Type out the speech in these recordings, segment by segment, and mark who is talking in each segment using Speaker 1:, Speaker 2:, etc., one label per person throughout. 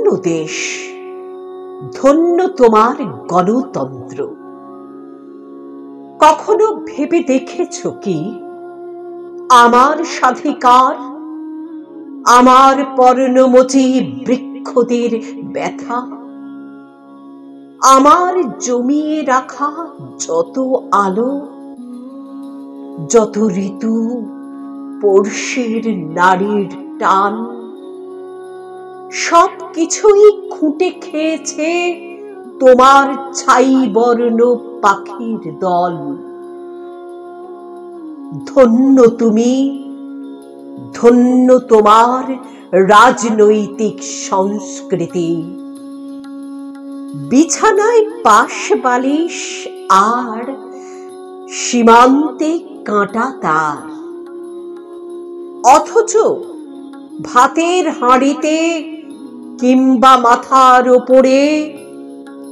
Speaker 1: ধন্য দেশ, ধন্য তোমার গণতন্ত্র। কখনো ভেবে দেখেছ কি আমার স্বাধিকার, আমার পর্ণমোচী বৃক্ষদের ব্যথা, আমার জমিয়ে রাখা যত আলো, যত ঋতু, পড়শির নারীর টান, সব কিছুই খুঁটে খেয়েছে তোমার ছাই বর্ণ পাখির দল। ধন্য তুমি, ধন্য তোমার রাজনৈতিক সংস্কৃতি। বিছানায় পাশ বালিশ আর সীমান্তে কাঁটা তার, অথচ ভাতের হাঁড়িতে কিংবা মাথার ওপরে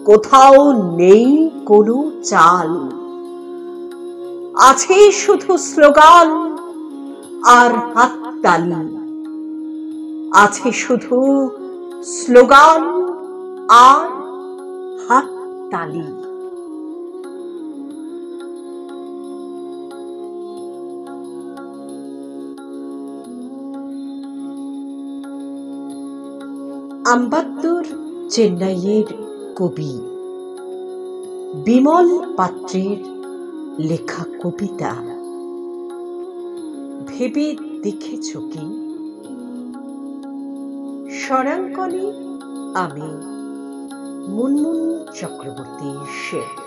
Speaker 1: কোথাও নেই কোনো চাল। আছে শুধু স্লোগান আর হাততালি, আছে শুধু স্লোগান আর হাততালি। আম্বাত্তুর চেন্নাইয়ের কবি বিমল পাত্রের লেখা কবিতা ভেবে দেখেছ কি? স্বরাঙ্কনে আমি মুনমুন চক্রবর্তী সেন।